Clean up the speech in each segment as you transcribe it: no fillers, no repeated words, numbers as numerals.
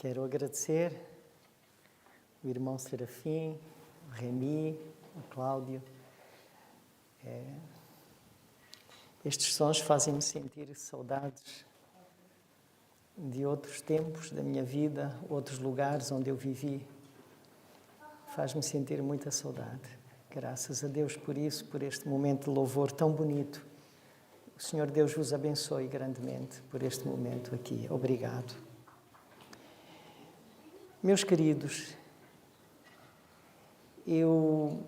Quero agradecer o irmão Serafim, o Remi, o Cláudio. Estes sons fazem-me sentir saudades de outros tempos da minha vida, outros lugares onde eu vivi. Faz-me sentir muita saudade. Graças a Deus por isso, por este momento de louvor tão bonito. O Senhor Deus vos abençoe grandemente por este momento aqui. Obrigado. Meus queridos, eu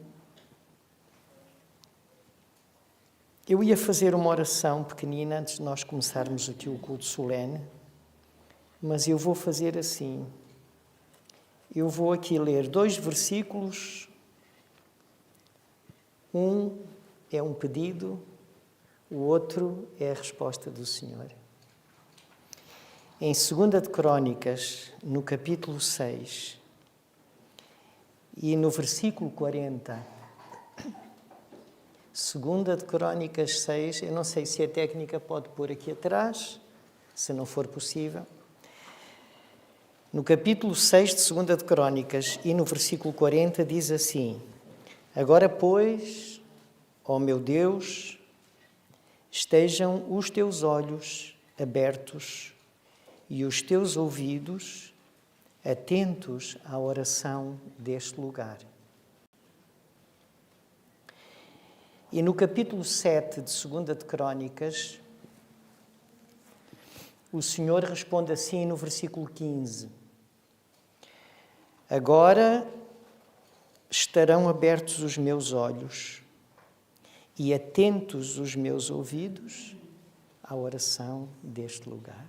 ia fazer uma oração pequenina antes de nós começarmos aqui o culto solene, mas eu vou fazer assim. Eu vou aqui ler 2 versículos. Um é um pedido, o outro é a resposta do Senhor. Em 2 de Crônicas, no capítulo 6, e no versículo 40, 2 de Crônicas 6, eu não sei se a técnica pode pôr aqui atrás, se não for possível. No capítulo 6 de 2 de Crônicas e no versículo 40 diz assim: Agora, pois, ó meu Deus, estejam os teus olhos abertos e os teus ouvidos atentos à oração deste lugar. E no capítulo 7 de 2 de Crônicas, o Senhor responde assim no versículo 15: Agora estarão abertos os meus olhos e atentos os meus ouvidos à oração deste lugar.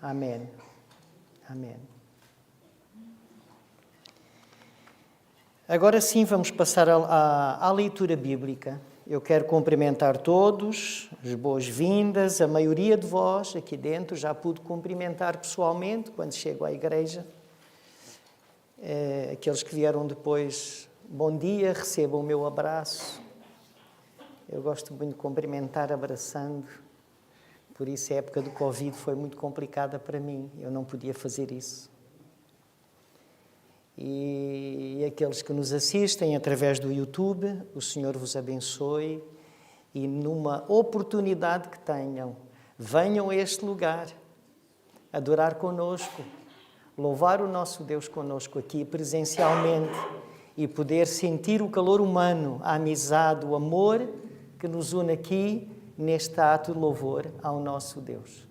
Amém. Amém. Agora sim vamos passar à leitura bíblica. Eu quero cumprimentar todos, as boas-vindas, a maioria de vós aqui dentro já pude cumprimentar pessoalmente quando chego à igreja. Aqueles que vieram depois, bom dia, recebam o meu abraço. Eu gosto muito de cumprimentar abraçando. Por isso, a época do Covid foi muito complicada para mim. Eu não podia fazer isso. E aqueles que nos assistem através do YouTube, o Senhor vos abençoe. E numa oportunidade que tenham, venham a este lugar, adorar conosco, louvar o nosso Deus conosco aqui presencialmente e poder sentir o calor humano, a amizade, o amor que nos une aqui neste ato de louvor ao nosso Deus.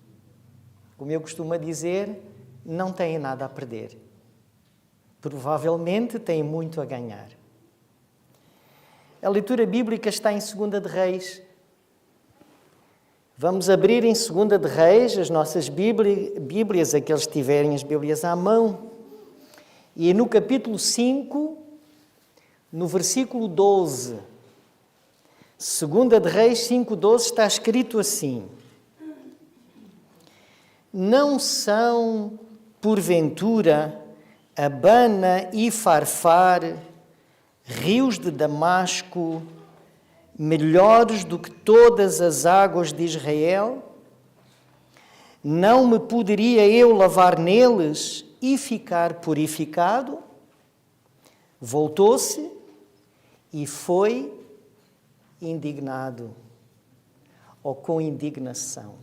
Como eu costumo dizer, não têm nada a perder. Provavelmente têm muito a ganhar. A leitura bíblica está em 2 de Reis. Vamos abrir em 2 de Reis as nossas Bíblias, aqueles que tiverem as Bíblias à mão. E no capítulo 5, no versículo 12, 2 de Reis 5:12 está escrito assim: Não são, porventura, Abana e Farfar, rios de Damasco, melhores do que todas as águas de Israel? Não me poderia eu lavar neles e ficar purificado? Voltou-se e foi indignado, ou com indignação.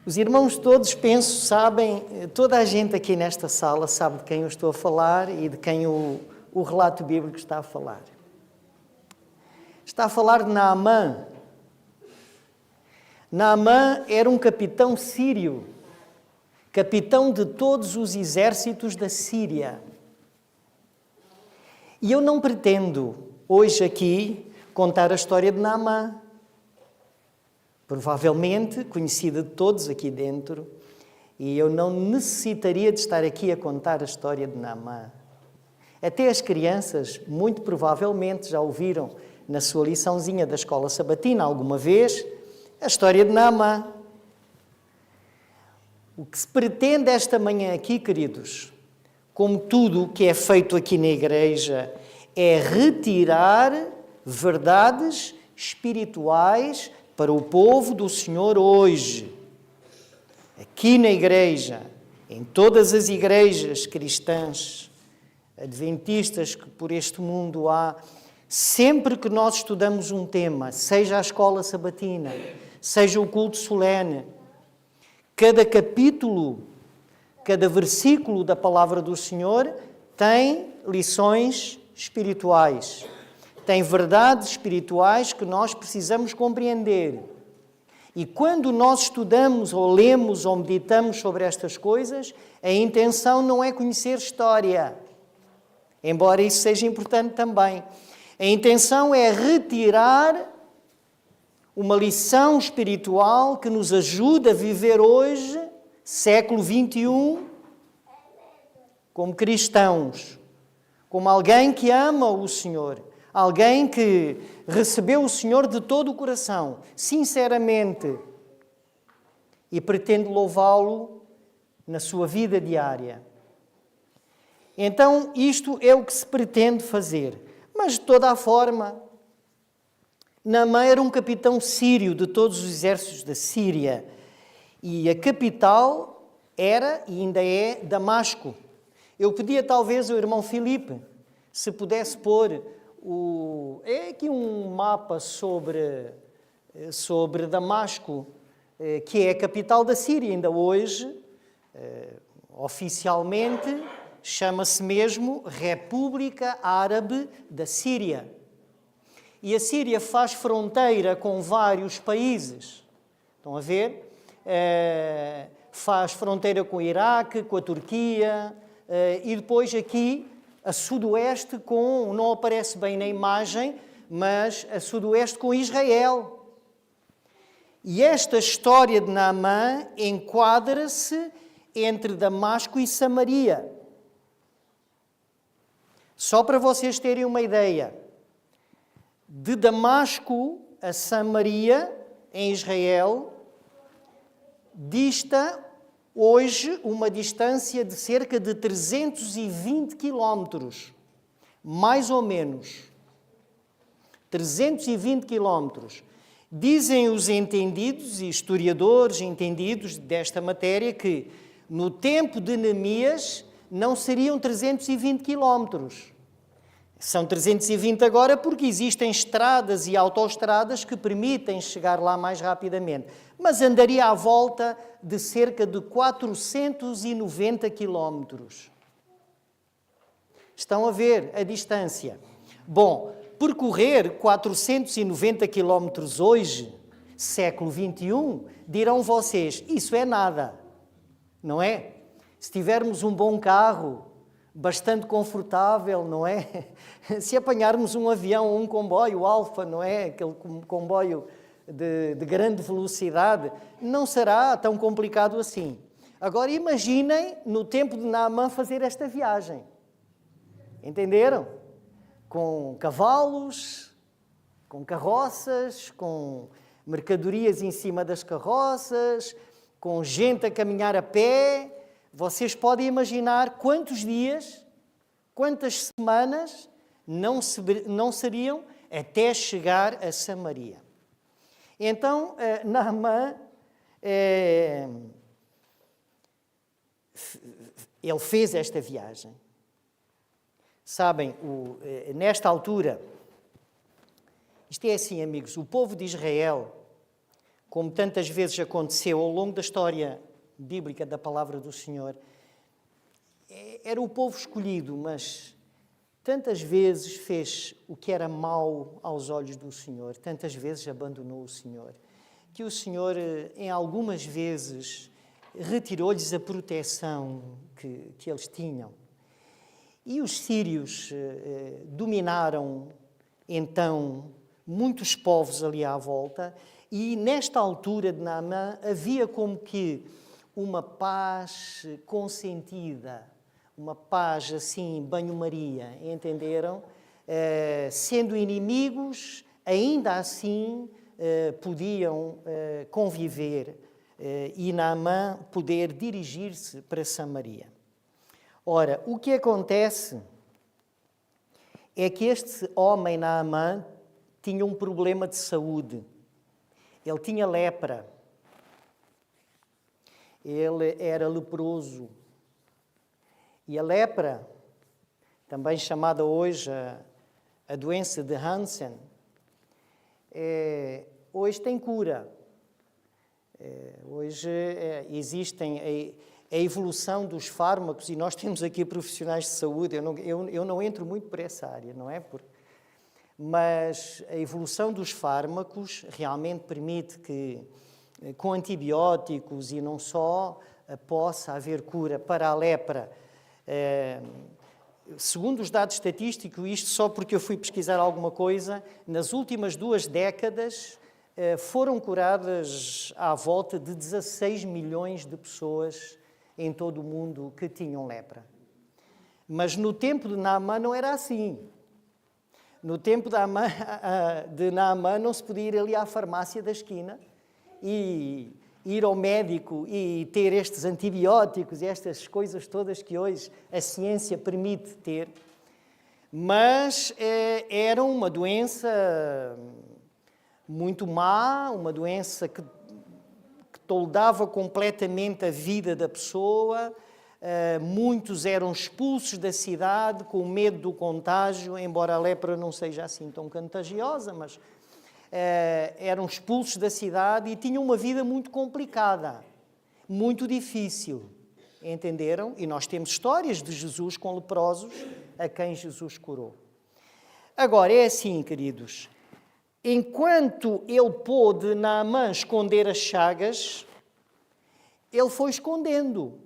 Os irmãos todos, penso, sabem, toda a gente aqui nesta sala sabe de quem eu estou a falar e de quem o relato bíblico está a falar. Está a falar de Naamã. Naamã era um capitão sírio, capitão de todos os exércitos da Síria. E eu não pretendo hoje aqui contar a história de Naamã, provavelmente conhecida de todos aqui dentro, e eu não necessitaria de estar aqui a contar a história de Naamã. Até as crianças, muito provavelmente, já ouviram na sua liçãozinha da escola sabatina alguma vez a história de Naamã. O que se pretende esta manhã aqui, queridos, como tudo o que é feito aqui na igreja, é retirar verdades espirituais para o povo do Senhor hoje. aqui na igreja, em todas as igrejas cristãs, adventistas que por este mundo há, sempre que nós estudamos um tema, seja a escola sabatina, seja o culto solene, cada capítulo, cada versículo da palavra do Senhor tem lições espirituais, tem verdades espirituais que nós precisamos compreender. E quando nós estudamos, ou lemos, ou meditamos sobre estas coisas, a intenção não é conhecer história, embora isso seja importante também. A intenção é retirar uma lição espiritual que nos ajuda a viver hoje, século XXI, como cristãos, como alguém que ama o Senhor, alguém que recebeu o Senhor de todo o coração, sinceramente, e pretende louvá-lo na sua vida diária. Então, isto é o que se pretende fazer. Mas, de toda a forma, Naamã era um capitão sírio de todos os exércitos da Síria. E a capital era e ainda é Damasco. Eu pedia talvez ao irmão Filipe, se pudesse pôr é aqui um mapa sobre Damasco, que é a capital da Síria. Ainda hoje, oficialmente, chama-se mesmo República Árabe da Síria. E a Síria faz fronteira com vários países. Estão a ver? Faz fronteira com o Iraque, com a Turquia, e depois aqui a sudoeste com, não aparece bem na imagem, mas a sudoeste com Israel. E esta história de Naamã enquadra-se entre Damasco e Samaria. Só para vocês terem uma ideia, de Damasco a Samaria, em Israel, dista hoje uma distância de cerca de 320 quilómetros, mais ou menos. 320 quilómetros. Dizem os entendidos e historiadores entendidos desta matéria que no tempo de Neemias não seriam 320 quilómetros. São 320 agora porque existem estradas e autoestradas que permitem chegar lá mais rapidamente. Mas andaria à volta de cerca de 490 quilómetros. Estão a ver a distância. Bom, percorrer 490 quilómetros hoje, século XXI, dirão vocês, isso é nada, não é? Se tivermos um bom carro, bastante confortável, não é? Se apanharmos um avião ou um comboio Alfa, não é? Aquele comboio de grande velocidade, não será tão complicado assim. Agora imaginem no tempo de Naamã fazer esta viagem. Entenderam? Com cavalos, com carroças, com mercadorias em cima das carroças, com gente a caminhar a pé. Vocês podem imaginar quantos dias, quantas semanas não seriam até chegar a Samaria. Então, Naamã, ele fez esta viagem. Sabem, nesta altura, isto é assim, amigos, o povo de Israel, como tantas vezes aconteceu ao longo da história bíblica da palavra do Senhor, era o povo escolhido, mas tantas vezes fez o que era mau aos olhos do Senhor, tantas vezes abandonou o Senhor, que o Senhor, em algumas vezes, retirou-lhes a proteção que eles tinham. E os sírios dominaram, então, muitos povos ali à volta, e nesta altura de Naamã havia como que uma paz consentida, uma paz assim, banho-maria, entenderam? Sendo inimigos, ainda assim podiam conviver e Naamã poder dirigir-se para Samaria. Ora, o que acontece é que este homem, Naamã, tinha um problema de saúde. Ele tinha lepra. ele era leproso. E a lepra, também chamada hoje a doença de Hansen, hoje tem cura. Hoje existem a evolução dos fármacos, e nós temos aqui profissionais de saúde, eu não entro muito por essa área, não é? Mas a evolução dos fármacos realmente permite que, com antibióticos e não só, possa haver cura para a lepra. Segundo os dados estatísticos, isto só porque eu fui pesquisar alguma coisa, nas últimas 2 décadas foram curadas à volta de 16 milhões de pessoas em todo o mundo que tinham lepra. Mas no tempo de Naamã não era assim. No tempo de Naamã não se podia ir ali à farmácia da esquina e ir ao médico e ter estes antibióticos e estas coisas todas que hoje a ciência permite ter. Mas era uma doença muito má, uma doença que toldava completamente a vida da pessoa. Muitos eram expulsos da cidade com medo do contágio, embora a lepra não seja assim tão contagiosa, mas eram expulsos da cidade e tinham uma vida muito complicada, muito difícil. Entenderam? E nós temos histórias de Jesus com leprosos a quem Jesus curou. Agora, é assim, queridos, enquanto ele pôde, Naamã, esconder as chagas, ele foi escondendo.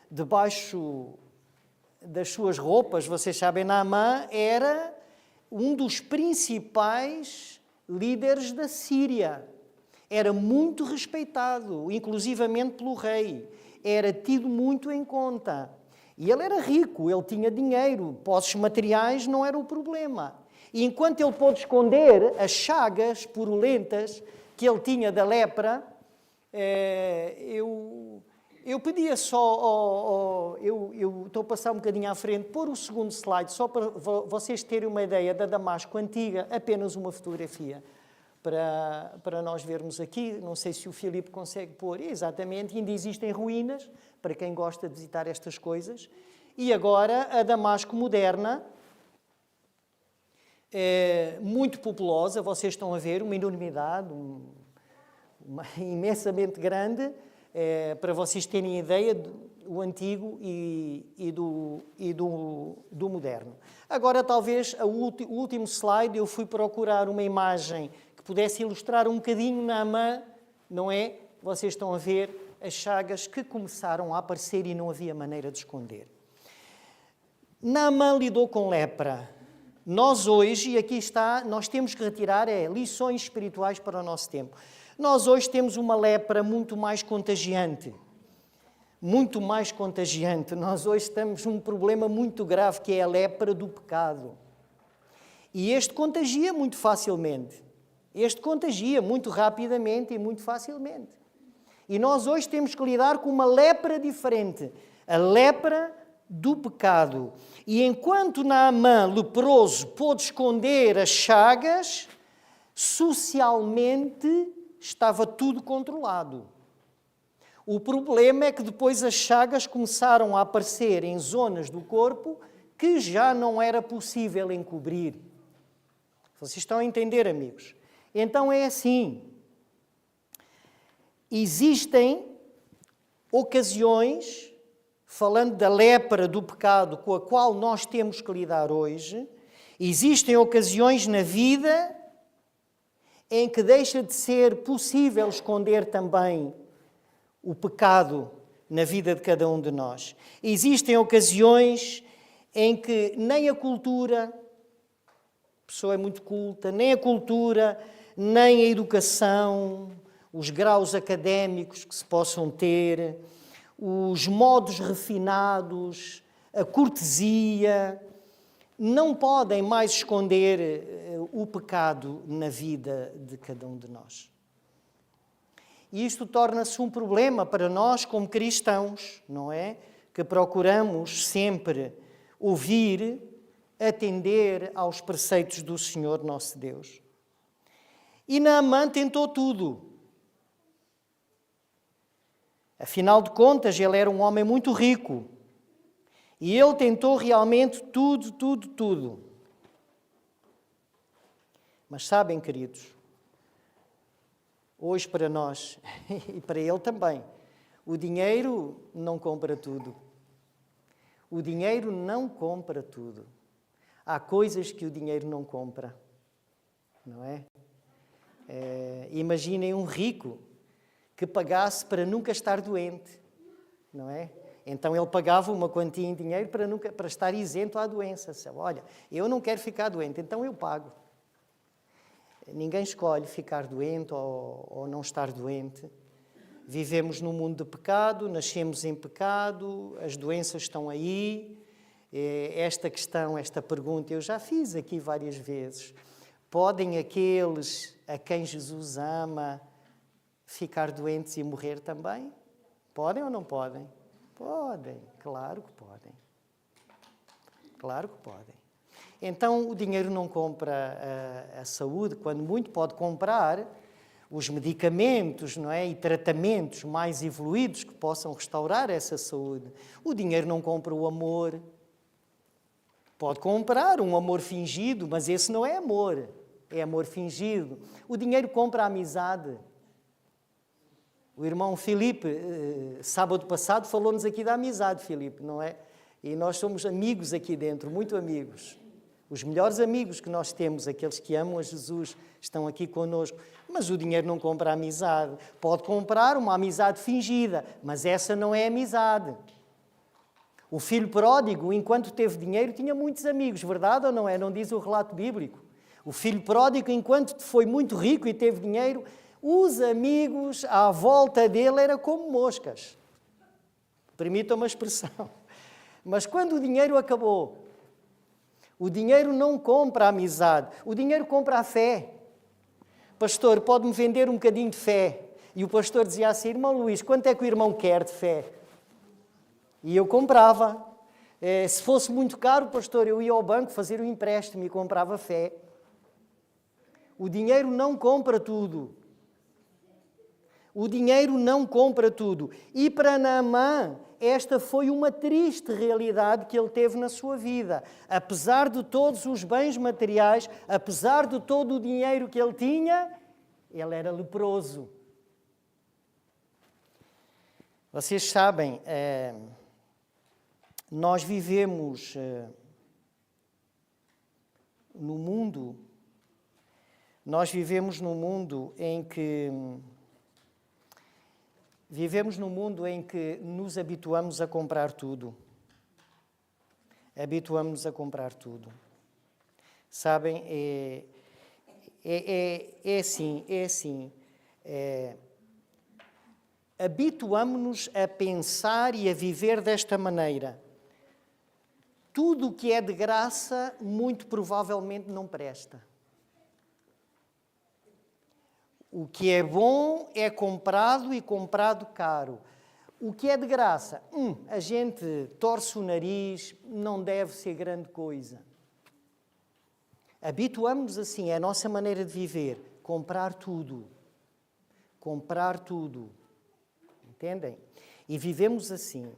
Debaixo das suas roupas, vocês sabem, Naamã era um dos principais líderes da Síria. Era muito respeitado, inclusivamente pelo rei. Era tido muito em conta. E ele era rico, ele tinha dinheiro, posses materiais não era o problema. E enquanto ele pôde esconder as chagas purulentas que ele tinha da lepra, eu pedia só, eu estou a passar um bocadinho à frente, pôr o segundo slide, só para vocês terem uma ideia da Damasco antiga, apenas uma fotografia, para nós vermos aqui. Não sei se o Filipe consegue pôr. Exatamente, ainda existem ruínas, para quem gosta de visitar estas coisas. E agora a Damasco moderna, muito populosa, vocês estão a ver, uma enormidade, imensamente grande, para vocês terem ideia do antigo e do moderno. Agora, talvez, o último slide, eu fui procurar uma imagem que pudesse ilustrar um bocadinho Naamã, não é? Vocês estão a ver as chagas que começaram a aparecer e não havia maneira de esconder. Naamã lidou com lepra. Nós hoje, e aqui está, nós temos que retirar lições espirituais para o nosso tempo. Nós hoje temos uma lepra muito mais contagiante. Muito mais contagiante. Nós hoje temos um problema muito grave, que é a lepra do pecado. E este contagia muito facilmente. Este contagia muito rapidamente e muito facilmente. E nós hoje temos que lidar com uma lepra diferente. A lepra do pecado. E enquanto Naamã, leproso, pôde esconder as chagas, socialmente estava tudo controlado. O problema é que depois as chagas começaram a aparecer em zonas do corpo que já não era possível encobrir. Vocês estão a entender, amigos? Então é assim. Existem ocasiões, falando da lepra do pecado com a qual nós temos que lidar hoje, existem ocasiões na vida em que deixa de ser possível esconder também o pecado na vida de cada um de nós. Existem ocasiões em que nem a cultura, a pessoa é muito culta, nem a cultura, nem a educação, os graus académicos que se possam ter, os modos refinados, a cortesia, não podem mais esconder o pecado na vida de cada um de nós. E isto torna-se um problema para nós como cristãos, não é? Que procuramos sempre ouvir, atender aos preceitos do Senhor nosso Deus. E Naamã tentou tudo. Afinal de contas, ele era um homem muito rico. E ele tentou realmente tudo. Mas sabem, queridos, hoje para nós, e para ele também, o dinheiro não compra tudo. O dinheiro não compra tudo. Há coisas que o dinheiro não compra, não é? Imaginem um rico que pagasse para nunca estar doente, não é? Então ele pagava uma quantia em dinheiro para estar isento à doença. Olha, eu não quero ficar doente, então eu pago. Ninguém escolhe ficar doente ou não estar doente. Vivemos num mundo de pecado, nascemos em pecado, as doenças estão aí. Esta questão, esta pergunta, eu já fiz aqui várias vezes. Podem aqueles a quem Jesus ama ficar doentes e morrer também? Podem ou não podem? Podem, claro que podem. Claro que podem. Então, o dinheiro não compra a saúde, quando muito pode comprar os medicamentos, não é? E tratamentos mais evoluídos que possam restaurar essa saúde. O dinheiro não compra o amor. Pode comprar um amor fingido, mas esse não é amor. É amor fingido. O dinheiro compra a amizade. O irmão Filipe, sábado passado, falou-nos aqui da amizade, Filipe, não é? E nós somos amigos aqui dentro, muito amigos. Os melhores amigos que nós temos, aqueles que amam a Jesus, estão aqui connosco. Mas o dinheiro não compra a amizade. Pode comprar uma amizade fingida, mas essa não é amizade. O filho pródigo, enquanto teve dinheiro, tinha muitos amigos, verdade ou não é? Não diz o relato bíblico. O filho pródigo, enquanto foi muito rico e teve dinheiro, os amigos à volta dele eram como moscas. Permitam-me a expressão. Mas quando o dinheiro acabou, o dinheiro não compra a amizade, o dinheiro compra a fé. Pastor, pode-me vender um bocadinho de fé? E o pastor dizia assim, irmão Luís, quanto é que o irmão quer de fé? E eu comprava. Se fosse muito caro, pastor, eu ia ao banco fazer um empréstimo e comprava fé. O dinheiro não compra tudo. O dinheiro não compra tudo. E para Naamã, esta foi uma triste realidade que ele teve na sua vida. Apesar de todos os bens materiais, apesar de todo o dinheiro que ele tinha, ele era leproso. Vocês sabem, nós vivemos num mundo em que nos habituamos a comprar tudo. Habituamos-nos a comprar tudo. Sabem, é assim. Habituamo-nos a pensar e a viver desta maneira. Tudo o que é de graça, muito provavelmente não presta. O que é bom é comprado e comprado caro. O que é de graça, a gente torce o nariz, não deve ser grande coisa. Habituamos-nos assim, é a nossa maneira de viver, comprar tudo. Comprar tudo. Entendem? E vivemos assim.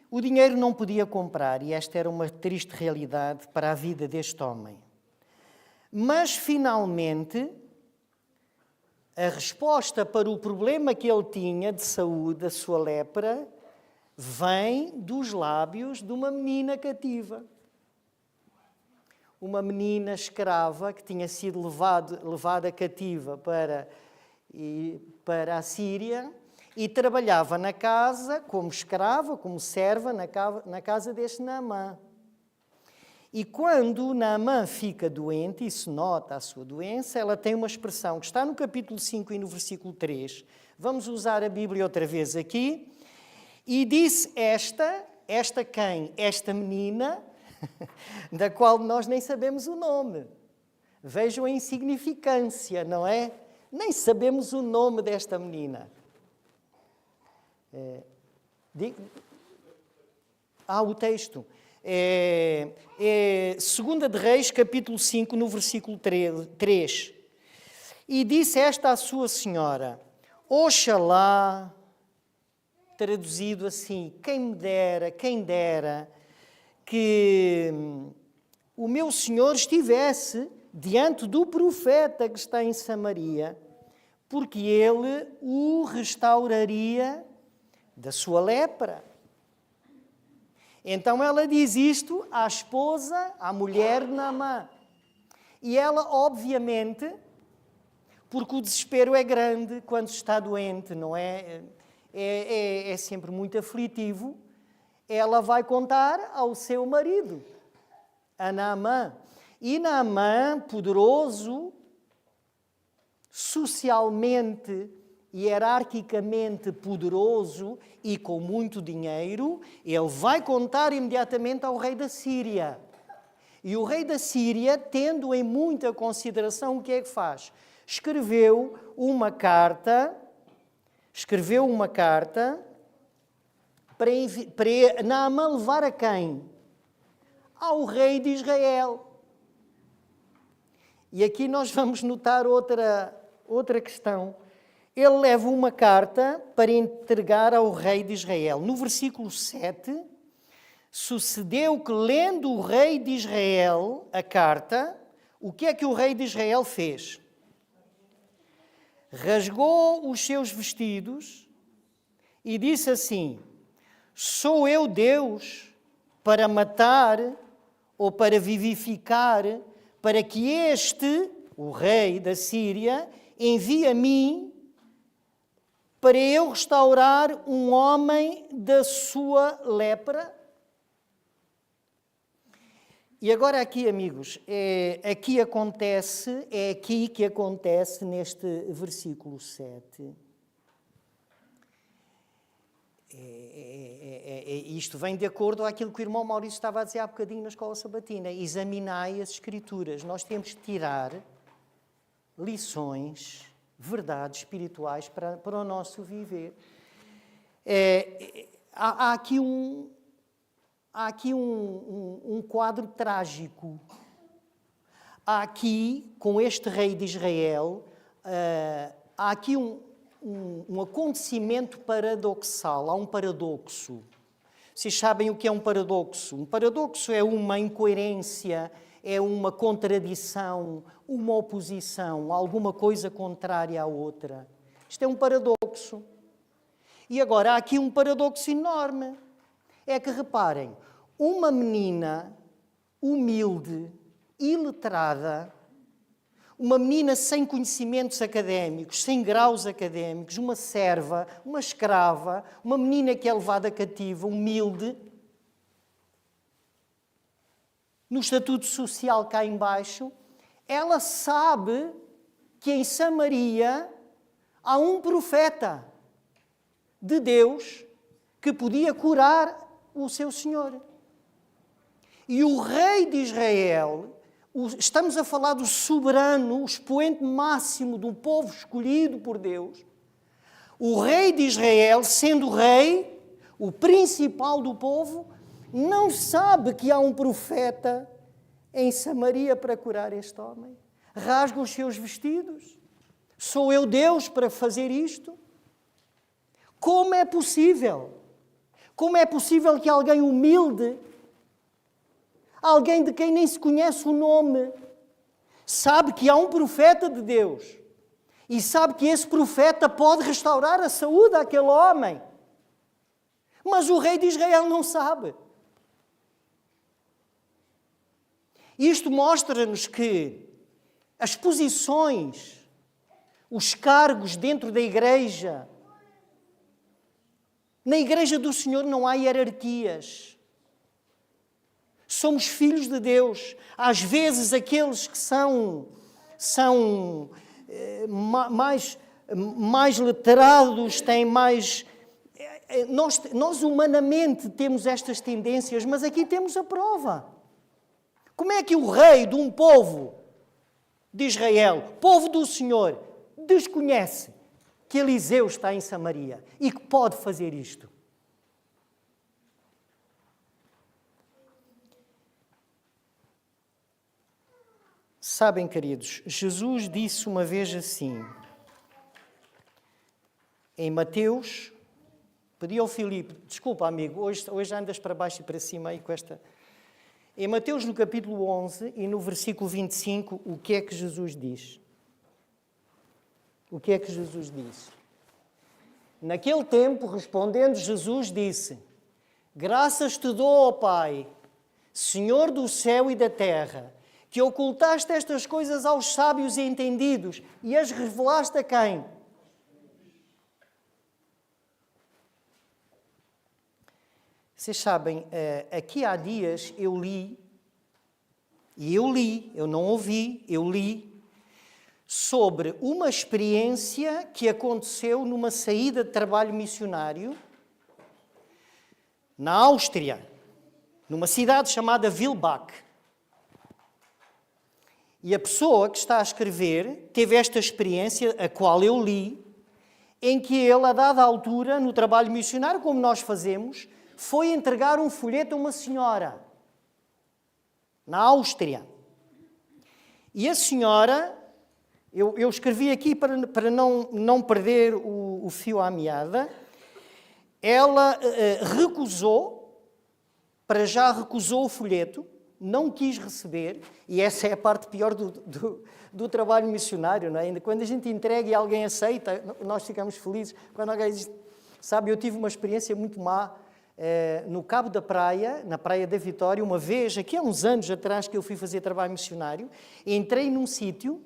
O dinheiro não podia comprar, e esta era uma triste realidade para a vida deste homem. Mas, finalmente, a resposta para o problema que ele tinha de saúde, a sua lepra, vem dos lábios de uma menina cativa. Uma menina escrava que tinha sido levada cativa para a Síria e trabalhava na casa como escrava, como serva, na casa deste Naamã. E quando Naamã fica doente, e se nota a sua doença, ela tem uma expressão que está no capítulo 5 e no versículo 3. Vamos usar a Bíblia outra vez aqui. E disse esta quem? Esta menina, da qual nós nem sabemos o nome. Vejam a insignificância, não é? Nem sabemos o nome desta menina. O texto. 2 de Reis, capítulo 5, no versículo 3. E disse esta à sua senhora: Oxalá, traduzido assim, quem dera que o meu Senhor estivesse diante do profeta que está em Samaria, porque ele o restauraria da sua lepra. Então ela diz isto à esposa, à mulher de Naamã. E ela, obviamente, porque o desespero é grande quando se está doente, não é? É sempre muito aflitivo. Ela vai contar ao seu marido, a Naamã. E Naamã, poderoso, socialmente, hierarquicamente poderoso e com muito dinheiro, ele vai contar imediatamente ao rei da Síria. E o rei da Síria, tendo em muita consideração, o que é que faz? Escreveu uma carta para Naamã levar a quem? Ao rei de Israel. E aqui nós vamos notar outra questão. Ele leva uma carta para entregar ao rei de Israel. No versículo 7, sucedeu que, lendo o rei de Israel a carta, o que é que o rei de Israel fez? Rasgou os seus vestidos e disse assim: sou eu Deus para matar ou para vivificar, para que este, o rei da Síria, envie a mim para eu restaurar um homem da sua lepra? E agora aqui, amigos, é aqui que acontece neste versículo 7. Isto vem de acordo àquilo que o irmão Maurício estava a dizer há bocadinho na escola sabatina. Examinai as Escrituras. Nós temos que tirar lições, verdades espirituais para o nosso viver. Há aqui um quadro trágico. Há aqui, com este rei de Israel, há aqui um acontecimento paradoxal, há um paradoxo. Vocês sabem o que é um paradoxo? Um paradoxo é uma incoerência, é uma contradição, uma oposição, alguma coisa contrária à outra. Isto é um paradoxo. E agora há aqui um paradoxo enorme. É que, reparem, uma menina humilde, iletrada, uma menina sem conhecimentos académicos, sem graus académicos, uma serva, uma escrava, uma menina que é levada cativa, humilde, no estatuto social cá embaixo, ela sabe que em Samaria há um profeta de Deus que podia curar o seu Senhor. E o rei de Israel, estamos a falar do soberano, o expoente máximo do povo escolhido por Deus. O rei de Israel, sendo rei, o principal do povo, não sabe que há um profeta em Samaria para curar este homem. Rasga os seus vestidos. Sou eu Deus para fazer isto? Como é possível? Como é possível que alguém humilde, alguém de quem nem se conhece o nome, sabe que há um profeta de Deus e sabe que esse profeta pode restaurar a saúde àquele homem, mas o rei de Israel não sabe? Isto mostra-nos que as posições, os cargos dentro da igreja, na igreja do Senhor não há hierarquias. Somos filhos de Deus. Às vezes aqueles que são mais letrados, têm mais... Nós humanamente temos estas tendências, mas aqui temos a prova. Como é que o rei de um povo de Israel, povo do Senhor, desconhece que Eliseu está em Samaria e que pode fazer isto? Sabem, queridos, Jesus disse uma vez assim: em Mateus, pedi ao Filipe, desculpa amigo, hoje andas para baixo e para cima aí com esta... Em Mateus no capítulo 11 e no versículo 25, o que é que Jesus diz? O que é que Jesus disse? Naquele tempo, respondendo, Jesus disse: graças te dou, ó Pai, Senhor do céu e da terra, que ocultaste estas coisas aos sábios e entendidos e as revelaste a quem? Vocês sabem, aqui há dias eu li, eu não ouvi, eu li, sobre uma experiência que aconteceu numa saída de trabalho missionário na Áustria, numa cidade chamada Vilbach. E a pessoa que está a escrever teve esta experiência, a qual eu li, em que ele, a dada altura, no trabalho missionário, como nós fazemos, foi entregar um folheto a uma senhora, na Áustria. E a senhora... Eu escrevi aqui para não perder o fio à meada. Ela recusou o folheto, não quis receber, e essa é a parte pior do trabalho missionário, não é? Ainda quando a gente entrega e alguém aceita, nós ficamos felizes. Quando alguém diz, sabe, eu tive uma experiência muito má no Cabo da Praia, na Praia da Vitória, uma vez, aqui há uns anos atrás que eu fui fazer trabalho missionário, entrei num sítio.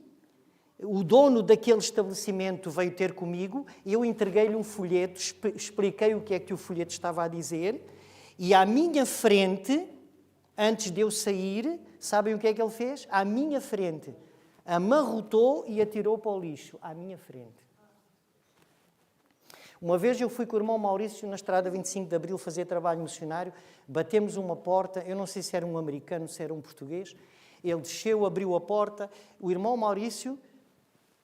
O dono daquele estabelecimento veio ter comigo e eu entreguei-lhe um folheto, expliquei o que é que o folheto estava a dizer e à minha frente, antes de eu sair, sabem o que é que ele fez? À minha frente, amarrotou e atirou para o lixo, à minha frente. Uma vez eu fui com o irmão Maurício na estrada 25 de Abril fazer trabalho missionário, batemos uma porta, eu não sei se era um americano, se era um português, ele desceu, abriu a porta, o irmão Maurício...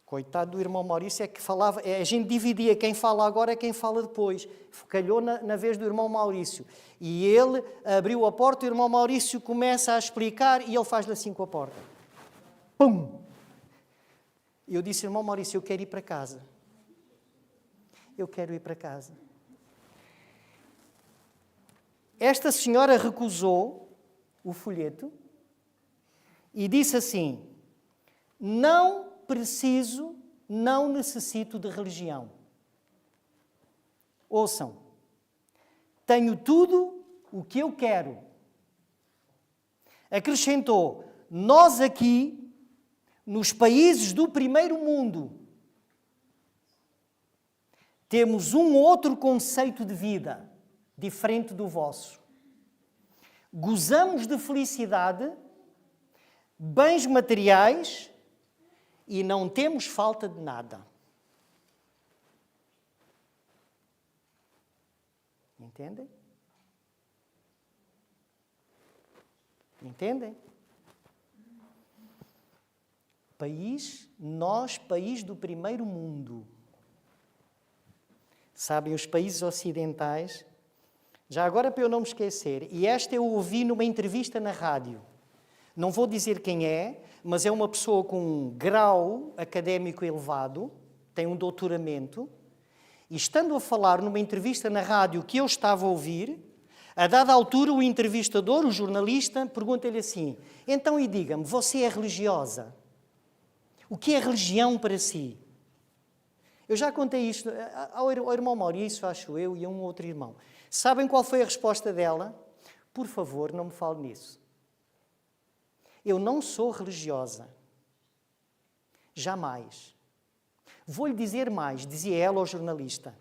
Coitado do irmão Maurício, é que falava, a gente dividia quem fala agora e quem fala depois. Calhou na vez do irmão Maurício. E ele abriu a porta, o irmão Maurício começa a explicar e ele faz-lhe assim com a porta. Pum! E eu disse, irmão Maurício, eu quero ir para casa. Eu quero ir para casa. Esta senhora recusou o folheto e disse assim, não necessito de religião. Ouçam, tenho tudo o que eu quero. Acrescentou, nós aqui, nos países do primeiro mundo, temos um outro conceito de vida, diferente do vosso. Gozamos de felicidade, bens materiais e não temos falta de nada. Entendem? Entendem? País do primeiro mundo. Sabem, os países ocidentais, já agora para eu não me esquecer, e esta eu ouvi numa entrevista na rádio, não vou dizer quem é, mas é uma pessoa com um grau académico elevado, tem um doutoramento, e estando a falar numa entrevista na rádio que eu estava a ouvir, a dada altura o entrevistador, o jornalista, pergunta-lhe assim, então e diga-me, você é religiosa? O que é religião para si? Eu já contei isto ao irmão Maurício, acho eu, e a um outro irmão. Sabem qual foi a resposta dela? Por favor, não me fale nisso. Eu não sou religiosa. Jamais. Vou-lhe dizer mais, dizia ela ao jornalista.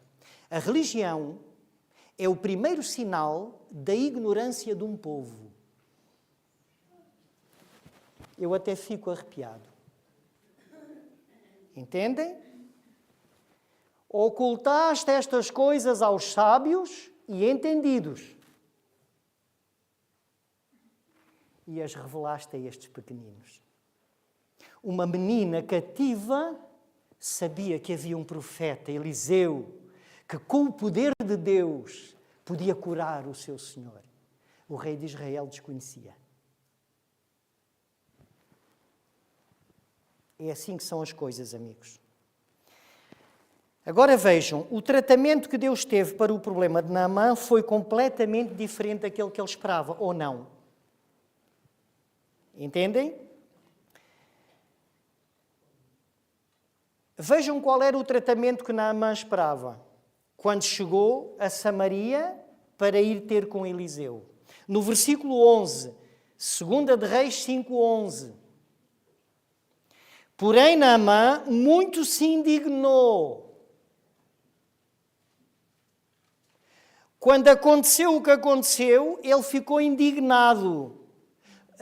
A religião é o primeiro sinal da ignorância de um povo. Eu até fico arrepiado. Entendem? Ocultaste estas coisas aos sábios e entendidos e as revelaste a estes pequeninos. Uma menina cativa sabia que havia um profeta, Eliseu, que com o poder de Deus podia curar o seu senhor. O rei de Israel desconhecia. É assim que são as coisas, amigos. Agora vejam, o tratamento que Deus teve para o problema de Naamã foi completamente diferente daquele que ele esperava, ou não? Entendem? Vejam qual era o tratamento que Naamã esperava quando chegou a Samaria para ir ter com Eliseu. No versículo 11, 2 de Reis 5:11. Porém, Naamã muito se indignou. Quando aconteceu o que aconteceu, ele ficou indignado.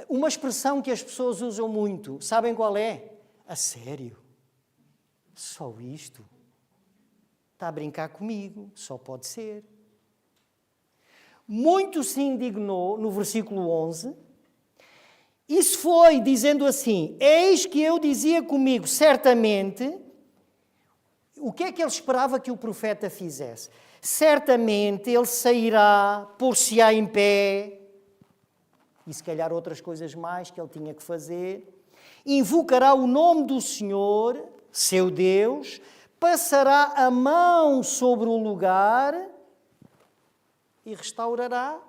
Uma expressão que as pessoas usam muito, sabem qual é? A sério? Só isto? Está a brincar comigo? Só pode ser. Muito se indignou, no versículo 11, e se foi dizendo assim: eis que eu dizia comigo, certamente, o que é que ele esperava que o profeta fizesse? Certamente ele sairá, pôr-se-á em pé, e se calhar outras coisas mais que ele tinha que fazer, invocará o nome do Senhor, seu Deus, passará a mão sobre o lugar e restaurará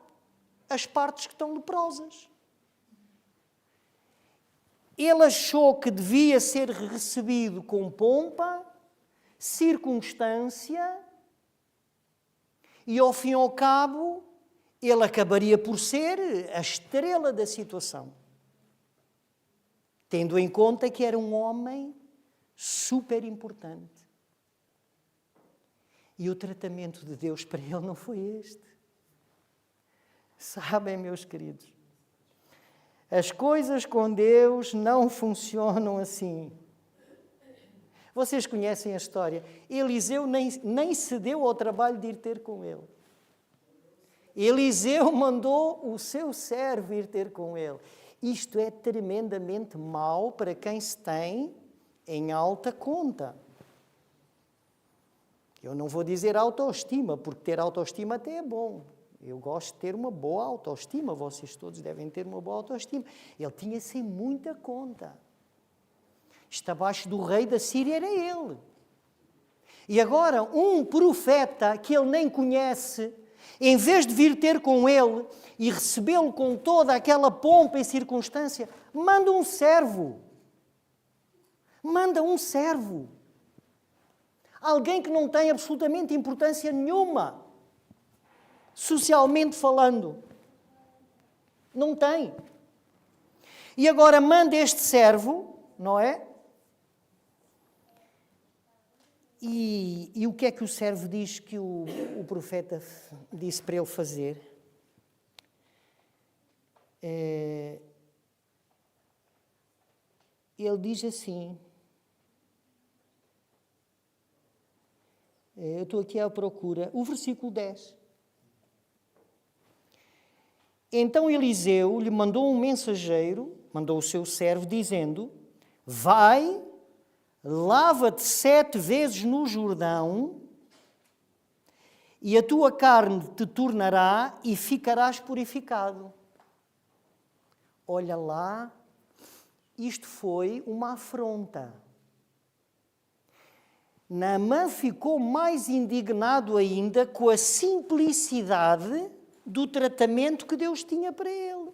as partes que estão leprosas. Ele achou que devia ser recebido com pompa, circunstância, e ao fim e ao cabo, ele acabaria por ser a estrela da situação. Tendo em conta que era um homem super importante. E o tratamento de Deus para ele não foi este. Sabem, meus queridos, as coisas com Deus não funcionam assim. Vocês conhecem a história. Eliseu nem se deu ao trabalho de ir ter com ele. Eliseu mandou o seu servo ir ter com ele. Isto é tremendamente mau para quem se tem em alta conta. Eu não vou dizer autoestima, porque ter autoestima até é bom. Eu gosto de ter uma boa autoestima, vocês todos devem ter uma boa autoestima. Ele tinha sem muita conta. Está abaixo do rei da Síria, era ele. E agora, um profeta que ele nem conhece, em vez de vir ter com ele e recebê-lo com toda aquela pompa e circunstância, manda um servo. Manda um servo. Alguém que não tem absolutamente importância nenhuma, socialmente falando. Não tem. E agora manda este servo, não é? E o que é que o servo diz que o profeta disse para ele fazer? Ele diz assim, eu estou aqui à procura, o versículo 10. Então Eliseu lhe mandou um mensageiro, mandou o seu servo, dizendo: vai, lava-te 7 vezes no Jordão, e a tua carne te tornará e ficarás purificado. Olha lá, isto foi uma afronta. Naamã ficou mais indignado ainda com a simplicidade do tratamento que Deus tinha para ele.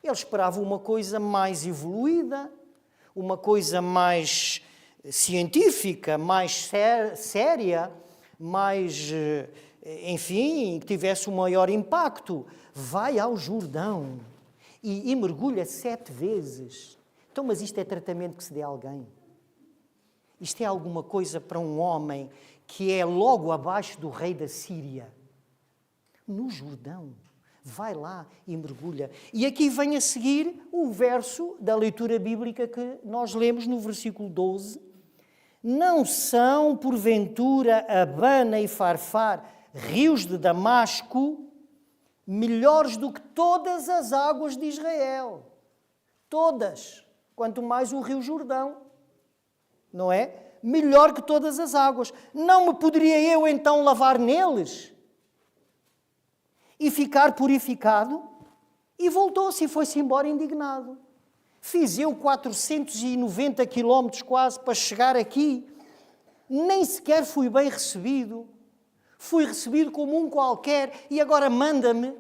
Ele esperava uma coisa mais evoluída, uma coisa mais científica, mais séria, mais, enfim, que tivesse um maior impacto. Vai ao Jordão e mergulha 7 vezes. Então, mas isto é tratamento que se dê a alguém? Isto é alguma coisa para um homem que é logo abaixo do rei da Síria? No Jordão. Vai lá e mergulha. E aqui vem a seguir o verso da leitura bíblica que nós lemos no versículo 12. Não são, porventura, Abana e Farfar, rios de Damasco, melhores do que todas as águas de Israel? Todas. Quanto mais o rio Jordão. Não é? Melhor que todas as águas. Não me poderia eu então lavar neles? E ficar purificado? E voltou-se e foi-se embora indignado. Fiz eu 490 quilómetros quase para chegar aqui. nem sequer fui bem recebido. Fui recebido como um qualquer e agora manda-me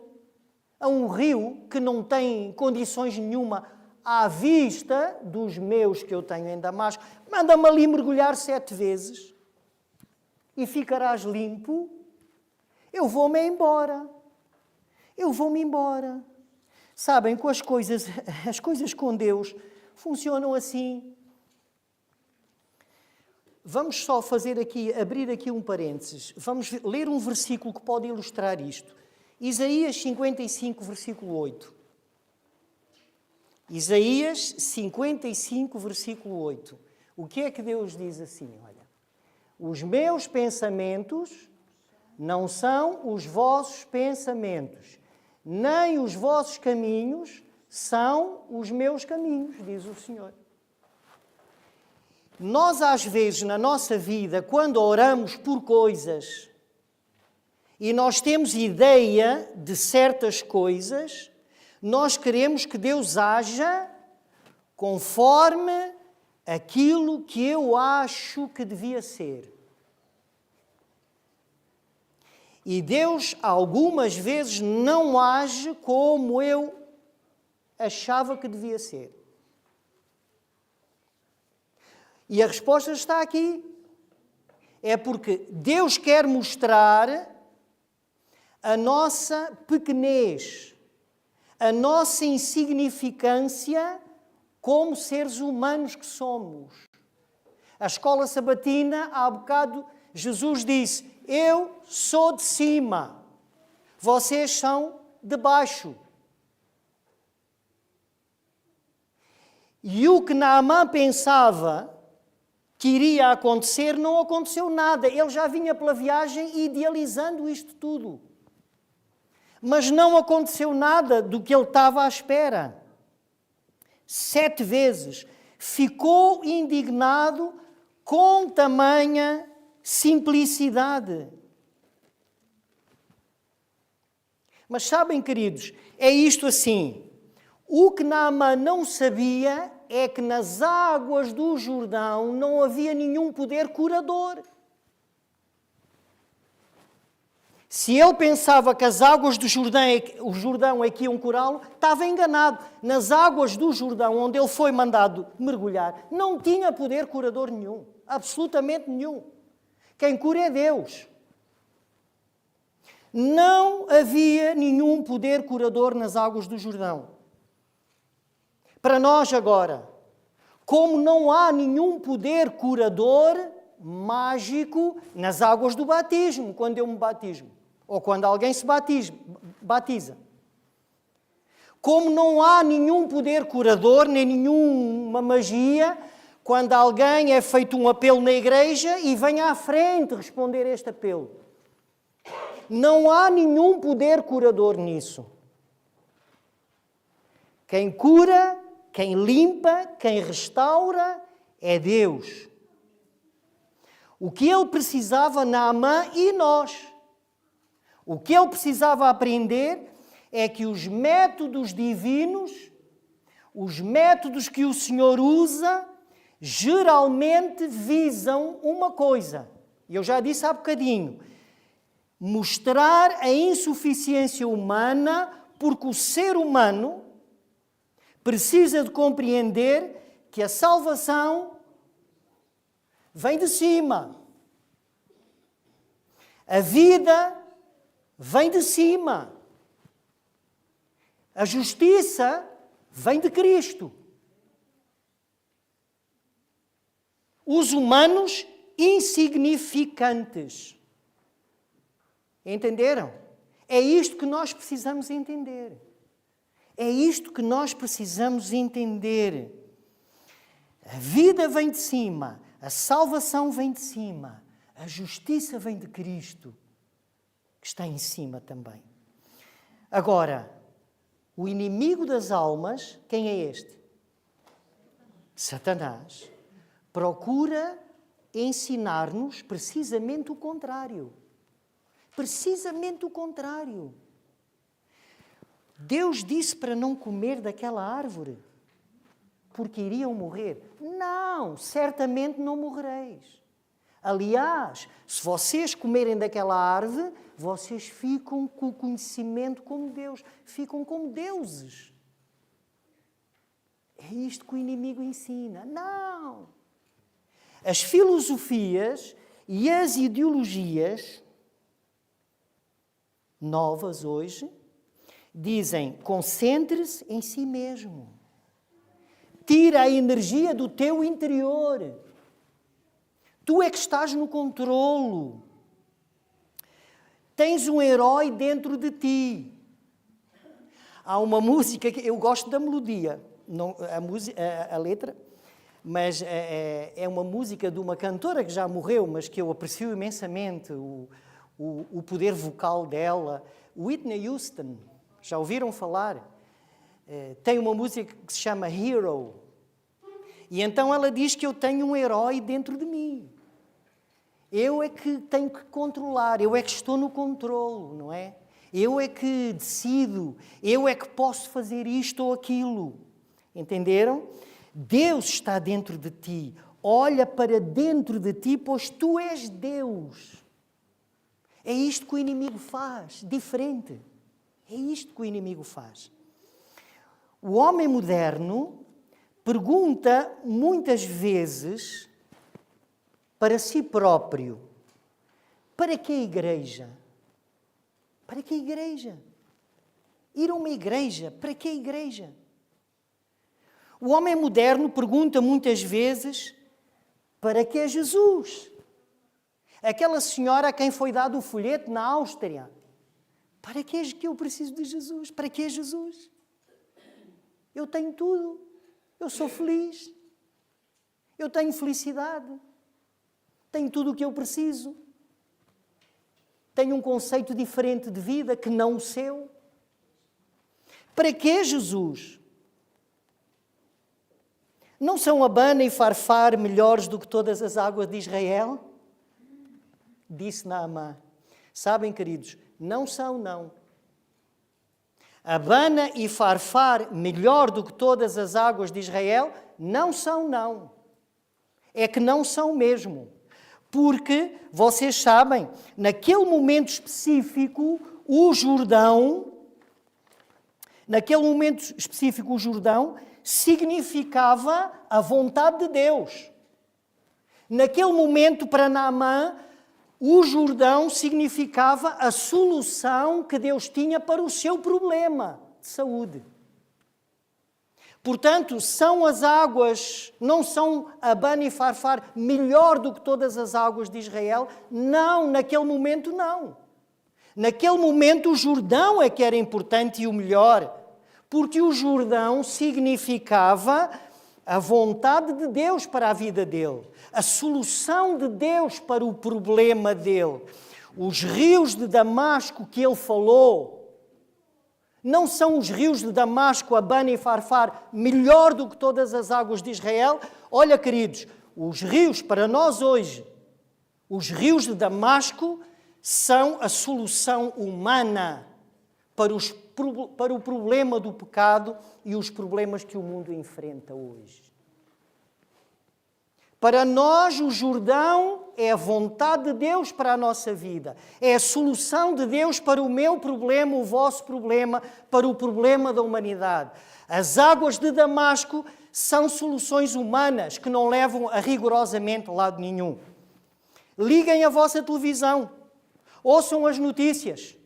a um rio que não tem condições nenhuma à vista dos meus que eu tenho em Damasco. Manda-me ali mergulhar 7 vezes e ficarás limpo. Eu vou-me embora. Eu vou-me embora. Sabem, com as coisas com Deus funcionam assim. Vamos só abrir aqui um parênteses. Vamos ler um versículo que pode ilustrar isto. Isaías 55, versículo 8. Isaías 55, versículo 8. O que é que Deus diz assim? Olha, os meus pensamentos não são os vossos pensamentos, nem os vossos caminhos são os meus caminhos, diz o Senhor. Nós, às vezes, na nossa vida, quando oramos por coisas e nós temos ideia de certas coisas, nós queremos que Deus haja conforme aquilo que eu acho que devia ser. E Deus, algumas vezes, não age como eu achava que devia ser. E a resposta está aqui. É porque Deus quer mostrar a nossa pequenez, a nossa insignificância como seres humanos que somos. A escola sabatina, há bocado, Jesus disse: eu sou de cima, vocês são de baixo. E o que Naamã pensava que iria acontecer, não aconteceu nada. Ele já vinha pela viagem idealizando isto tudo. Mas não aconteceu nada do que ele estava à espera. 7 vezes ficou indignado com tamanha simplicidade. Mas sabem, queridos, é isto assim. O que Naamã não sabia é que nas águas do Jordão não havia nenhum poder curador. Se ele pensava que as águas do Jordão é que iam curá-lo, estava enganado. Nas águas do Jordão, onde ele foi mandado mergulhar, não tinha poder curador nenhum. Absolutamente nenhum. Quem cura é Deus. Não havia nenhum poder curador nas águas do Jordão. Para nós agora, como não há nenhum poder curador mágico nas águas do batismo, quando eu me batismo, ou quando alguém se batiza. Como não há nenhum poder curador, nem nenhuma magia, quando alguém é feito um apelo na igreja e vem à frente responder a este apelo. Não há nenhum poder curador nisso. Quem cura, quem limpa, quem restaura é Deus. O que ele precisava, Naamã e nós, o que ele precisava aprender é que os métodos divinos, os métodos que o Senhor usa, geralmente visam uma coisa. E eu já disse há bocadinho, mostrar a insuficiência humana, porque o ser humano precisa de compreender que a salvação vem de cima. A vida vem de cima. A justiça vem de Cristo. Os humanos insignificantes. Entenderam? É isto que nós precisamos entender. É isto que nós precisamos entender. A vida vem de cima, a salvação vem de cima, a justiça vem de Cristo, que está em cima também. Agora, o inimigo das almas, quem é este? Satanás. Procura ensinar-nos precisamente o contrário. Precisamente o contrário. Deus disse para não comer daquela árvore, porque iriam morrer. Não, certamente não morrereis. Aliás, se vocês comerem daquela árvore, vocês ficam com o conhecimento como Deus. Ficam como deuses. É isto que o inimigo ensina. Não! As filosofias e as ideologias novas hoje dizem: concentre-se em si mesmo. Tira a energia do teu interior. Tu é que estás no controlo. Tens um herói dentro de ti. Há uma música que eu gosto da melodia, não, a letra, mas é uma música de uma cantora que já morreu, mas que eu aprecio imensamente o poder vocal dela, Whitney Houston. Já ouviram falar? Tem uma música que se chama Hero. E então ela diz que eu tenho um herói dentro de mim. Eu é que tenho que controlar, eu é que estou no controlo, não é? Eu é que decido, eu é que posso fazer isto ou aquilo. Entenderam? Deus está dentro de ti. Olha para dentro de ti, pois tu és Deus. É isto que o inimigo faz, diferente. É isto que o inimigo faz. O homem moderno pergunta muitas vezes para si próprio: para que a igreja? Para que a igreja? Ir a uma igreja, para que a igreja? O homem moderno pergunta muitas vezes: para que é Jesus? Aquela senhora a quem foi dado o folheto na Áustria: para que é que eu preciso de Jesus? Para que é Jesus? Eu tenho tudo. Eu sou feliz. Eu tenho felicidade. Tenho tudo o que eu preciso. Tenho um conceito diferente de vida que não o seu. Para que Jesus? Não são Abana e Farfar melhores do que todas as águas de Israel? Disse Naamã. Sabem, queridos, não são, não. Abana e Farfar melhor do que todas as águas de Israel? Não são, não. É que não são mesmo. Porque, vocês sabem, naquele momento específico, o Jordão significava a vontade de Deus. Naquele momento, para Naamã, o Jordão significava a solução que Deus tinha para o seu problema de saúde. Portanto, são as águas, não são Abana e Farfar melhor do que todas as águas de Israel? Não, naquele momento não. Naquele momento o Jordão é que era importante e o melhor, porque o Jordão significava a vontade de Deus para a vida dele, a solução de Deus para o problema dele. Os rios de Damasco que ele falou, não são os rios de Damasco, Abana e Farfar, melhor do que todas as águas de Israel? Olha, queridos, os rios para nós hoje, os rios de Damasco são a solução humana para o problema do pecado e os problemas que o mundo enfrenta hoje. Para nós, o Jordão é a vontade de Deus para a nossa vida. É a solução de Deus para o meu problema, o vosso problema, para o problema da humanidade. As águas de Damasco são soluções humanas que não levam a rigorosamente lado nenhum. Liguem a vossa televisão, ouçam as notícias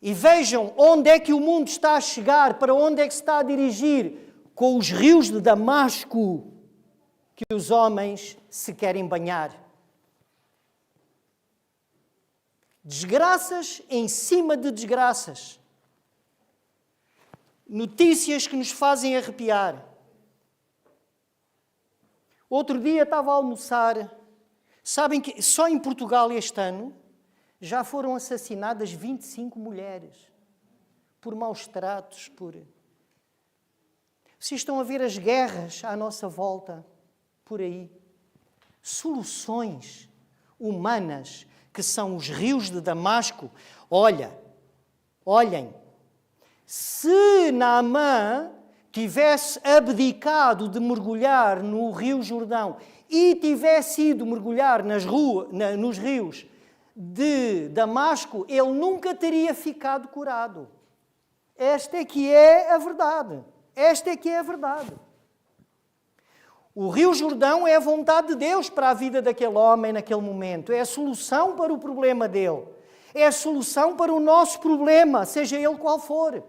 e vejam onde é que o mundo está a chegar, para onde é que se está a dirigir com os rios de Damasco que os homens se querem banhar. Desgraças em cima de desgraças. Notícias que nos fazem arrepiar. Outro dia estava a almoçar. Sabem que só em Portugal este ano já foram assassinadas 25 mulheres por maus tratos, Vocês estão a ver as guerras à nossa volta, por aí. Soluções humanas que são os rios de Damasco. Olhem, se Naamã tivesse abdicado de mergulhar no Rio Jordão e tivesse ido mergulhar nos rios de Damasco, ele nunca teria ficado curado. Esta é que é a verdade. Esta é que é a verdade. O Rio Jordão é a vontade de Deus para a vida daquele homem naquele momento. É a solução para o problema dele. É a solução para o nosso problema, seja ele qual for.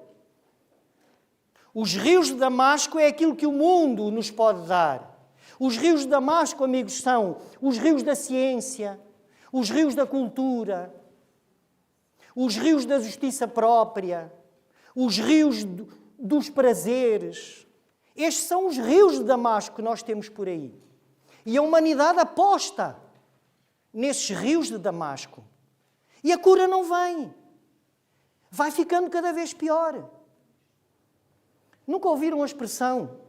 Os rios de Damasco é aquilo que o mundo nos pode dar. Os rios de Damasco, amigos, são os rios da ciência, os rios da cultura, os rios da justiça própria, os rios dos prazeres. Estes são os rios de Damasco que nós temos por aí. E a humanidade aposta nesses rios de Damasco. E a cura não vem. Vai ficando cada vez pior. Nunca ouviram a expressão: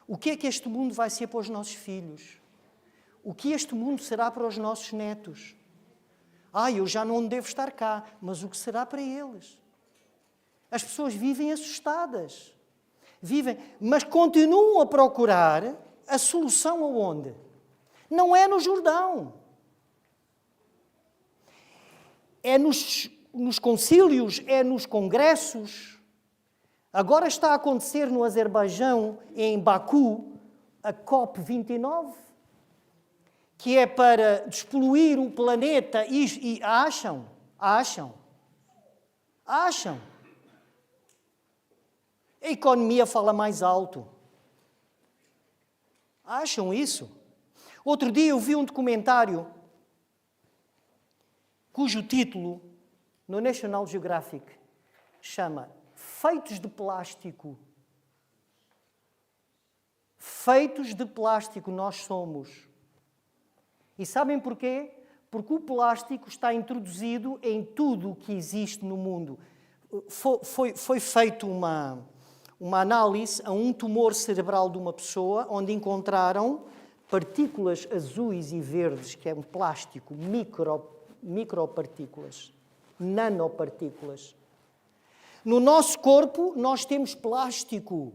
o que é que este mundo vai ser para os nossos filhos? O que este mundo será para os nossos netos? Eu já não devo estar cá, mas o que será para eles? As pessoas vivem assustadas. Vivem, mas continuam a procurar a solução aonde? Não é no Jordão. É nos concílios, é nos congressos. Agora está a acontecer no Azerbaijão, em Baku, a COP29, que é para despoluir o planeta e acham. A economia fala mais alto. Acham isso? Outro dia eu vi um documentário cujo título, no National Geographic, chama Feitos de Plástico. Feitos de plástico nós somos. E sabem porquê? Porque o plástico está introduzido em tudo o que existe no mundo. Foi feita uma análise a um tumor cerebral de uma pessoa, onde encontraram partículas azuis e verdes, que é um plástico, micropartículas, nanopartículas. No nosso corpo, nós temos plástico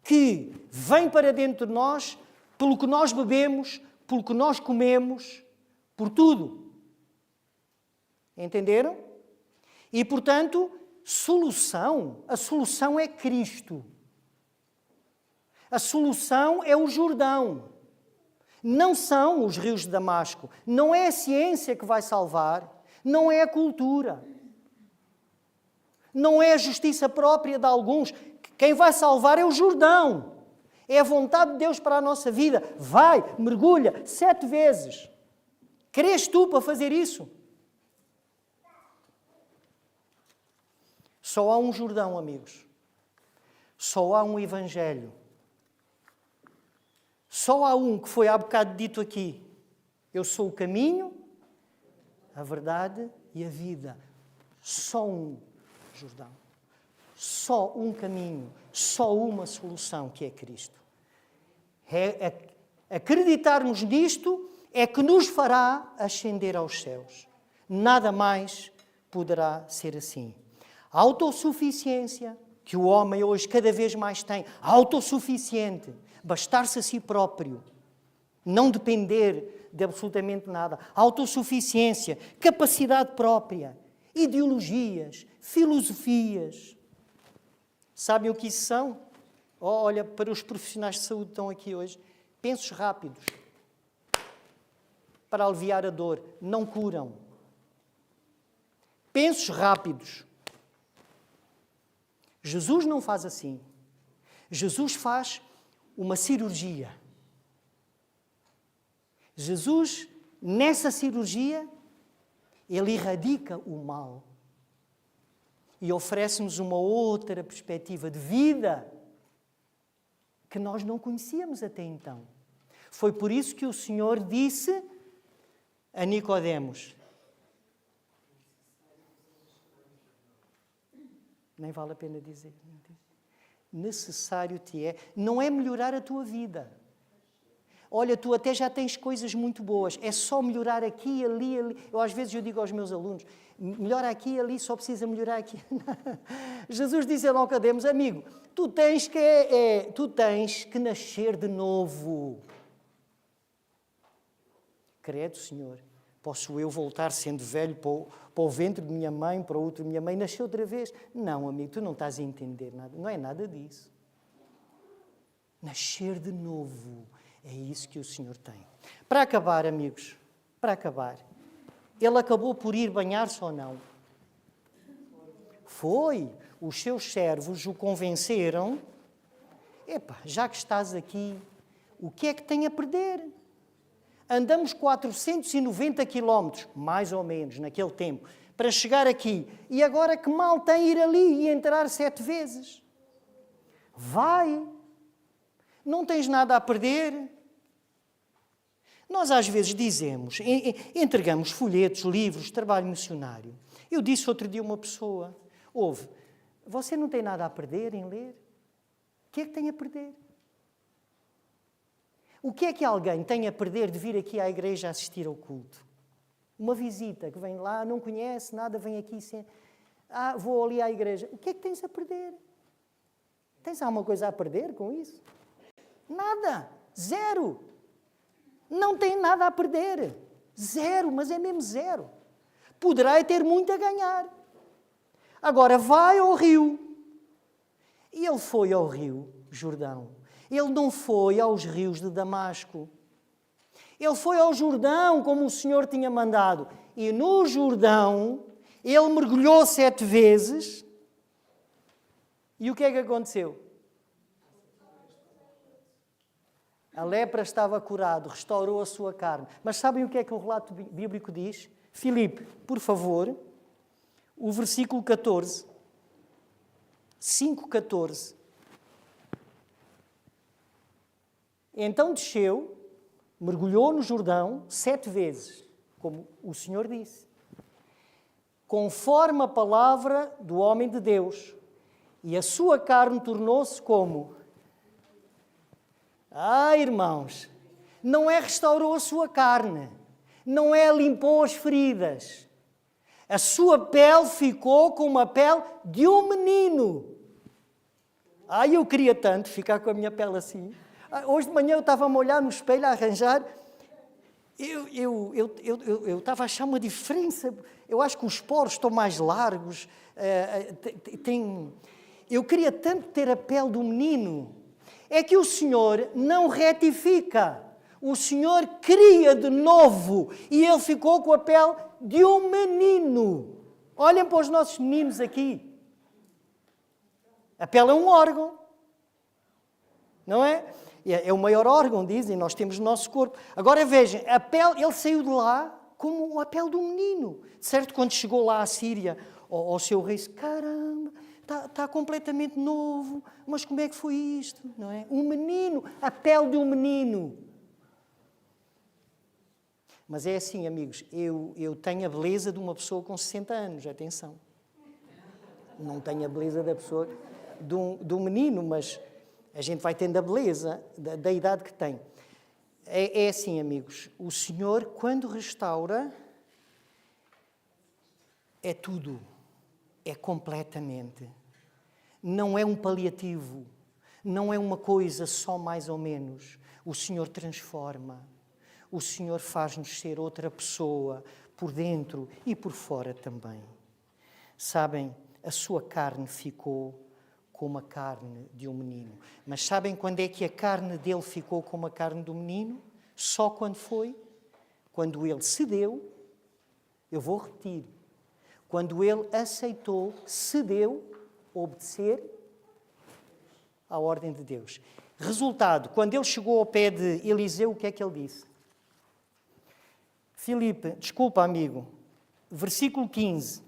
que vem para dentro de nós pelo que nós bebemos, pelo que nós comemos, por tudo. Entenderam? E, portanto, a solução é Cristo. A solução é o Jordão. Não são os rios de Damasco. Não é a ciência que vai salvar. Não é a cultura. Não é a justiça própria de alguns. Quem vai salvar é o Jordão. É a vontade de Deus para a nossa vida. Vai, mergulha 7 vezes. Crês tu para fazer isso? Só há um Jordão, amigos. Só há um Evangelho. Só há um que foi há bocado dito aqui. Eu sou o caminho, a verdade e a vida. Só um Jordão. Só um caminho. Só uma solução, que é Cristo. Acreditarmos nisto é que nos fará ascender aos céus. Nada mais poderá ser assim. A autossuficiência, que o homem hoje cada vez mais tem, autossuficiente, bastar-se a si próprio, não depender de absolutamente nada. Autossuficiência, capacidade própria, ideologias, filosofias. Sabem o que isso são? Olha, para os profissionais de saúde que estão aqui hoje, pensos rápidos para aliviar a dor, não curam. Pensos rápidos. Jesus não faz assim. Jesus faz uma cirurgia. Jesus, nessa cirurgia, ele erradica o mal e oferece-nos uma outra perspectiva de vida que nós não conhecíamos até então. Foi por isso que o Senhor disse a Nicodemos: nem vale a pena dizer. Necessário te é. Não é melhorar a tua vida. Olha, tu até já tens coisas muito boas. É só melhorar aqui, ali, ali. Às vezes eu digo aos meus alunos, melhora aqui e ali, só precisa melhorar aqui. Jesus disse a Nicodemos: amigo, tu tens que nascer de novo. Credo, Senhor, posso eu voltar sendo velho para o ventre de minha mãe, para o outro de minha mãe, nascer outra vez? Não, amigo, tu não estás a entender nada. Não é nada disso. Nascer de novo, é isso que o Senhor tem. Para acabar, amigos, para acabar, ele acabou por ir banhar-se ou não? Foi. Os seus servos o convenceram. Epá, já que estás aqui, o que é que tem a perder? Andamos 490 quilómetros, mais ou menos, naquele tempo, para chegar aqui. E agora que mal tem ir ali e entrar 7 vezes? Vai. Não tens nada a perder. Nós às vezes dizemos, entregamos folhetos, livros, trabalho missionário. Eu disse outro dia a uma pessoa, você não tem nada a perder em ler? O que é que tem a perder? O que é que alguém tem a perder de vir aqui à igreja assistir ao culto? Uma visita que vem lá, não conhece nada, vem aqui sem... vou ali à igreja. O que é que tens a perder? Tens alguma coisa a perder com isso? Nada. Zero. Não tem nada a perder. Zero, mas é mesmo zero. Poderá ter muito a ganhar. Agora vai ao rio. E ele foi ao rio Jordão. Ele não foi aos rios de Damasco. Ele foi ao Jordão, como o Senhor tinha mandado. E no Jordão, ele mergulhou 7 vezes. E o que é que aconteceu? A lepra estava curada, restaurou a sua carne. Mas sabem o que é que o relato bíblico diz? Filipe, por favor, o versículo 14. 5:14. Então desceu, mergulhou no Jordão 7 vezes, como o Senhor disse, conforme a palavra do homem de Deus, e a sua carne tornou-se como? Irmãos, não é restaurou a sua carne, não é limpou as feridas. A sua pele ficou como a pele de um menino. Eu queria tanto ficar com a minha pele assim. Hoje de manhã eu estava a me olhar no espelho, a arranjar. Eu estava a achar uma diferença. Eu acho que os poros estão mais largos. Eu queria tanto ter a pele do menino. É que o Senhor não retifica. O Senhor cria de novo. E ele ficou com a pele de um menino. Olhem para os nossos meninos aqui. A pele é um órgão. Não é? É o maior órgão, dizem, nós temos no nosso corpo. Agora vejam, a pele, ele saiu de lá como a pele do menino. Certo, quando chegou lá à Síria, ao seu rei, disse, caramba, está completamente novo, mas como é que foi isto? Não é? Um menino, a pele de um menino. Mas é assim, amigos, eu tenho a beleza de uma pessoa com 60 anos, atenção. Não tenho a beleza da pessoa, de um menino, mas a gente vai tendo a beleza da idade que tem. É assim, amigos, o Senhor, quando restaura, é tudo, é completamente. Não é um paliativo, não é uma coisa só mais ou menos. O Senhor transforma, o Senhor faz-nos ser outra pessoa, por dentro e por fora também. Sabem, a sua carne ficou como a carne de um menino. Mas sabem quando é que a carne dele ficou como a carne do menino? Só quando foi? Quando ele cedeu, eu vou repetir, quando ele aceitou, cedeu, obedecer à ordem de Deus. Resultado, quando ele chegou ao pé de Eliseu, o que é que ele disse? Filipe, desculpa amigo, versículo 15.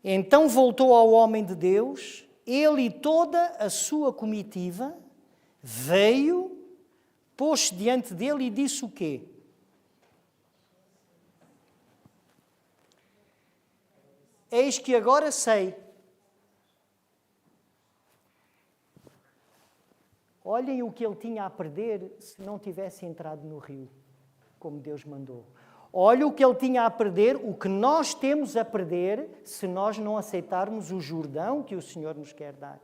Então voltou ao homem de Deus, ele e toda a sua comitiva, veio, pôs-se diante dele e disse o quê? Eis que agora sei. Olhem o que ele tinha a perder se não tivesse entrado no rio, como Deus mandou. Olha o que ele tinha a perder, o que nós temos a perder se nós não aceitarmos o Jordão que o Senhor nos quer dar.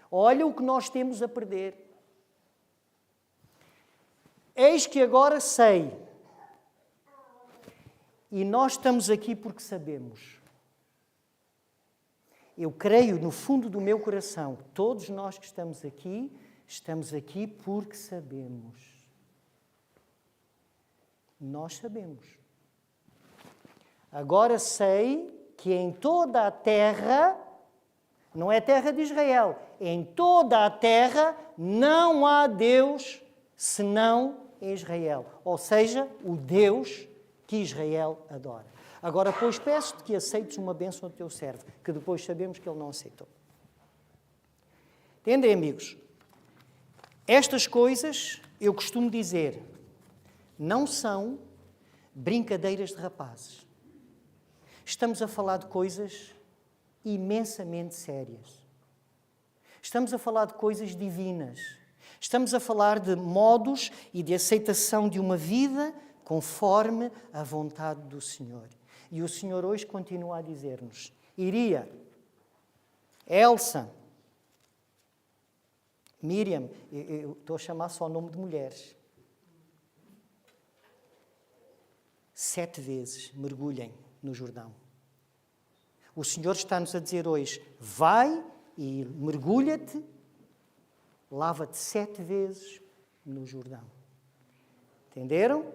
Olha o que nós temos a perder. eis que agora sei. E nós estamos aqui porque sabemos. Eu creio no fundo do meu coração, todos nós que estamos aqui porque sabemos. Nós sabemos. Agora sei que em toda a terra, não é terra de Israel, em toda a terra não há Deus senão em Israel. Ou seja, o Deus que Israel adora. Agora, pois, peço-te que aceites uma bênção do teu servo, que depois sabemos que ele não aceitou. Entendem, amigos? Estas coisas, eu costumo dizer, não são brincadeiras de rapazes. Estamos a falar de coisas imensamente sérias. Estamos a falar de coisas divinas. Estamos a falar de modos e de aceitação de uma vida conforme a vontade do Senhor. E o Senhor hoje continua a dizer-nos: Iria, Elsa, Miriam, eu estou a chamar só o nome de mulheres. 7 vezes mergulhem no Jordão. O Senhor está-nos a dizer hoje: vai e mergulha-te, lava-te 7 vezes no Jordão. Entenderam?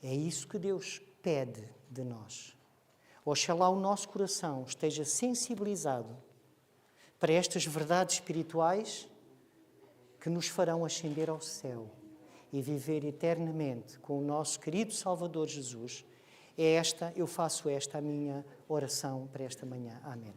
É isso que Deus pede de nós. Oxalá o nosso coração esteja sensibilizado para estas verdades espirituais que nos farão ascender ao céu e viver eternamente com o nosso querido Salvador Jesus. Eu faço esta a minha oração para esta manhã. Amém.